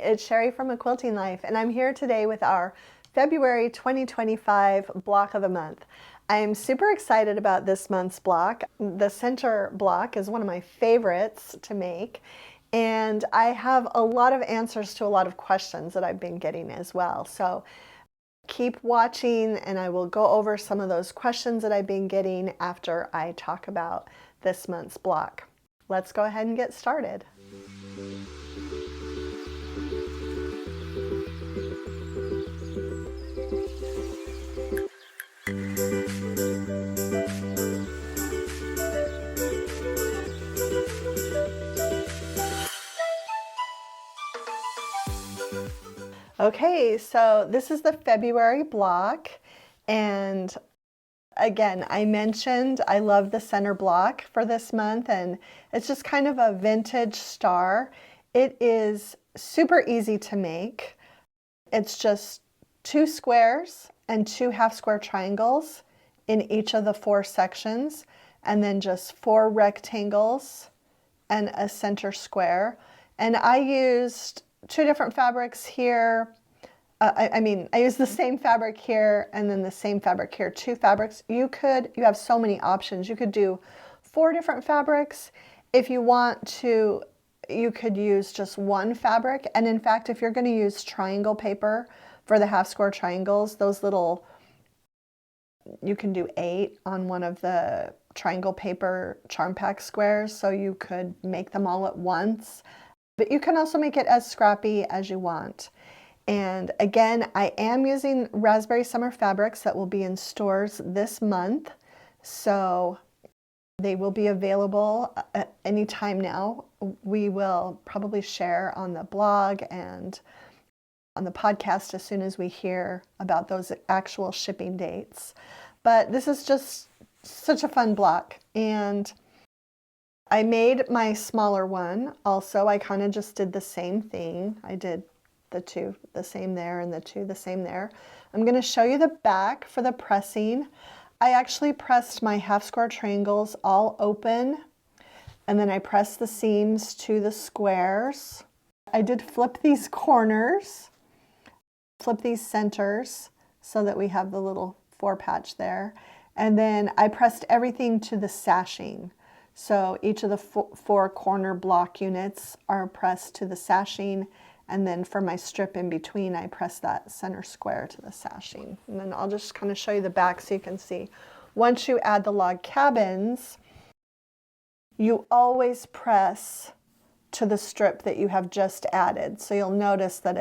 it's Sherri from A Quilting Life, and I'm here today with our February 2025 block of the month. I am super excited about this month's block. The center block is one of my favorites to make, and I have a lot of answers to a lot of questions that I've been getting as well. So keep watching and I will go over some of those questions that I've been getting after I talk about this month's block. Let's go ahead and get started. Okay, so this is the February block, and again, I mentioned I love the center block for this month, and it's just kind of a vintage star. It is super easy to make. It's just 2 squares and 2 half-square triangles in each of the 4 sections, and then just 4 rectangles and a center square. And I used 2 different fabrics here. I used the same fabric here and then the same fabric here, 2 fabrics. You have so many options. You could do 4 different fabrics. If you want to, you could use just 1 fabric. And in fact, if you're going to use triangle paper for the half square triangles, those little, you can do 8 on one of the triangle paper charm pack squares. So you could make them all at once. But you can also make it as scrappy as you want. And again, I am using Raspberry Summer fabrics that will be in stores this month. So they will be available at any time now. We will probably share on the blog and on the podcast as soon as we hear about those actual shipping dates. But this is just such a fun block. And I made my smaller one also. I kind of just did the same thing. I did the 2 the same there and the 2 the same there. I'm going to show you the back for the pressing. I actually pressed my half square triangles all open, and then I pressed the seams to the squares. I did flip these corners, flip these centers so that we have the little 4 patch there, and then I pressed everything to the sashing. So each of the 4 corner block units are pressed to the sashing, and then for my strip in between, I press that center square to the sashing. And then I'll just kind of show you the back so you can see. Once you add the log cabins, you always press to the strip that you have just added. So you'll notice that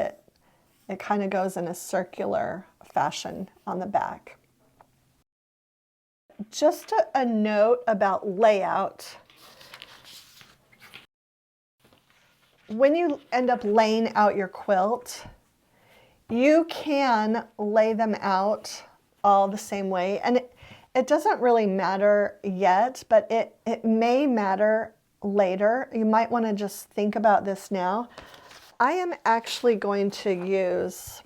it kind of goes in a circular fashion on the back. Just a note about layout. When you end up laying out your quilt, you can lay them out all the same way. And it doesn't really matter yet, but it may matter later. You might want to just think about this now. I am actually going to use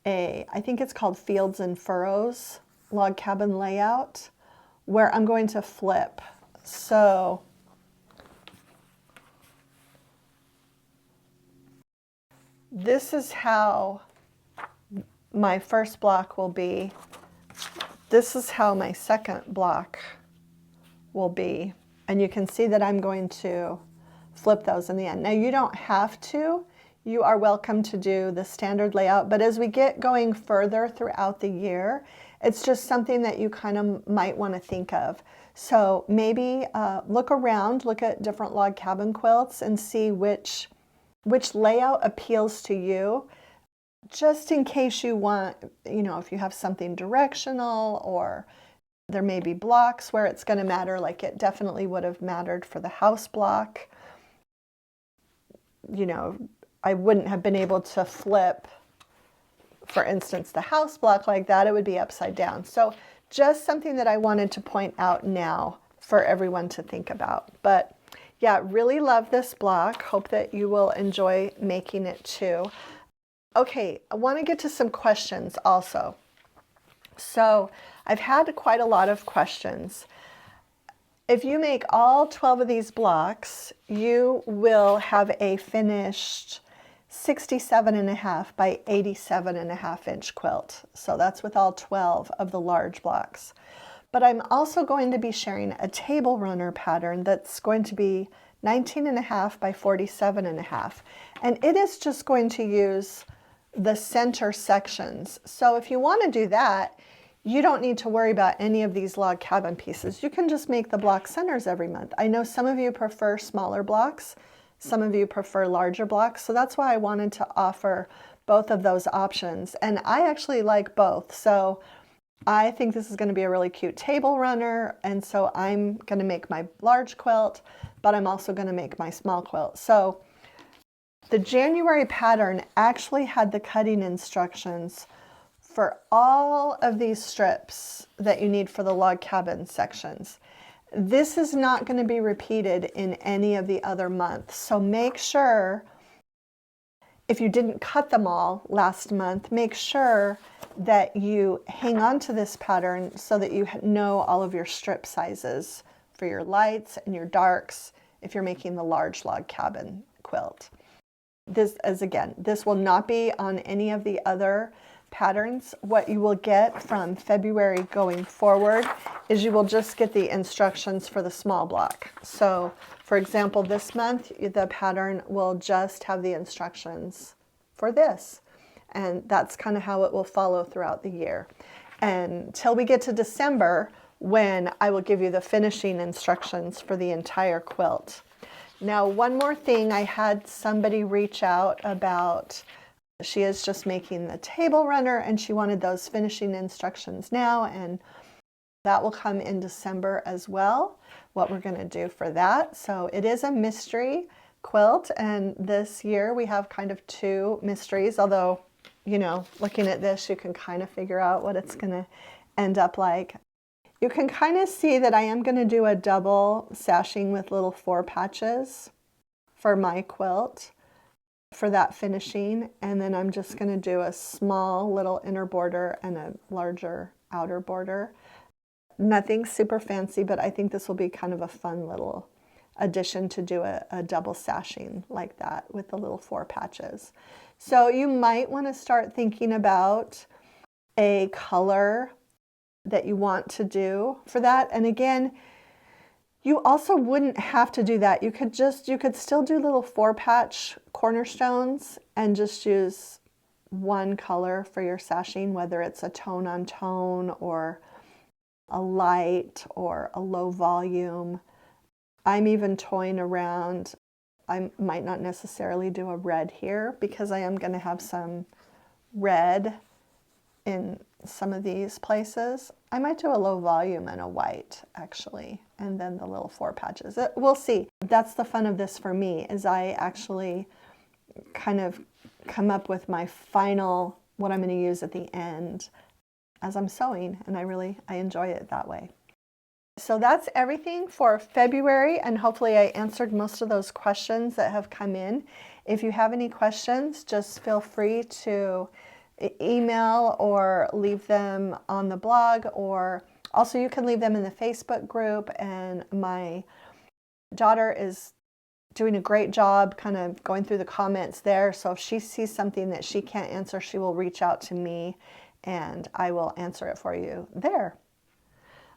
I think it's called Fields and Furrows log cabin layout, where I'm going to flip. So this is how my first block will be. This is how my second block will be. And you can see that I'm going to flip those in the end. Now you don't have to. You are welcome to do the standard layout, but as we get going further throughout the year, it's just something that you kind of might want to think of. So maybe look around, look at different log cabin quilts and see which layout appeals to you, just in case you want, if you have something directional, or there may be blocks where it's going to matter, like it definitely would have mattered for the house block. I wouldn't have been able to flip, for instance, the house block like that. It would be upside down. So just something that I wanted to point out now for everyone to think about. But yeah, really love this block. Hope that you will enjoy making it too. Okay, I want to get to some questions also. So I've had quite a lot of questions. If you make all 12 of these blocks, you will have a finished 67.5 by 87.5 inch quilt. So that's with all 12 of the large blocks. But I'm also going to be sharing a table runner pattern that's going to be 19.5 by 47.5. And it is just going to use the center sections. So if you want to do that, you don't need to worry about any of these log cabin pieces. You can just make the block centers every month. I know some of you prefer smaller blocks. Some of you prefer larger blocks, so that's why I wanted to offer both of those options. And I actually like both, so I think this is going to be a really cute table runner, and so I'm going to make my large quilt, but I'm also going to make my small quilt. So the January pattern actually had the cutting instructions for all of these strips that you need for the log cabin sections. This is not going to be repeated in any of the other months. So make sure, if you didn't cut them all last month, make sure that you hang on to this pattern so that you know all of your strip sizes for your lights and your darks if you're making the large log cabin quilt. This will not be on any of the other patterns. What you will get from February going forward is you will just get the instructions for the small block. So for example, this month the pattern will just have the instructions for this, and that's kind of how it will follow throughout the year until we get to December, when I will give you the finishing instructions for the entire quilt. Now, one more thing, I had somebody reach out about, she is just making the table runner and she wanted those finishing instructions now, and that will come in December as well, what we're going to do for that. So it is a mystery quilt, and this year we have kind of two mysteries, although, you know, looking at this, you can kind of figure out what it's going to end up like. You can kind of see that I am going to do a double sashing with little 4 patches for my quilt for that finishing, and then I'm just going to do a small little inner border and a larger outer border. Nothing super fancy, but I think this will be kind of a fun little addition to do a double sashing like that with the little 4 patches. So you might want to start thinking about a color that you want to do for that. And again, you also wouldn't have to do that. You could still do little 4-patch cornerstones and just use one color for your sashing, whether it's a tone on tone or a light or a low volume. I'm even toying around. I might not necessarily do a red here because I am going to have some red in some of these places. I might do a low volume and a white actually, and then the little 4 patches. We'll see. That's the fun of this for me, is I actually kind of come up with my final, what I'm going to use at the end as I'm sewing, and I enjoy it that way. So that's everything for February, and hopefully I answered most of those questions that have come in. If you have any questions, just feel free to email or leave them on the blog, or also you can leave them in the Facebook group, and my daughter is doing a great job kind of going through the comments there, so if she sees something that she can't answer, she will reach out to me and I will answer it for you there.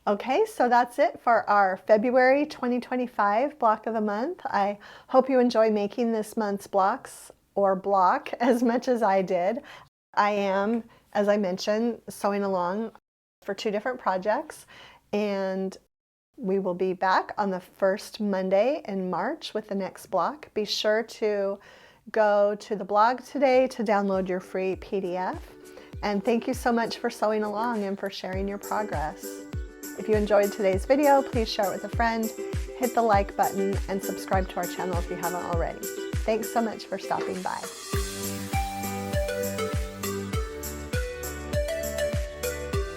Okay, so that's it for our February 2025 block of the month. I hope you enjoy making this month's blocks or block as much as I did. I am, as I mentioned, sewing along for 2 different projects, and we will be back on the first Monday in March with the next block. Be sure to go to the blog today to download your free PDF. And thank you so much for sewing along and for sharing your progress. If you enjoyed today's video, please share it with a friend, hit the like button, and subscribe to our channel if you haven't already. Thanks so much for stopping by.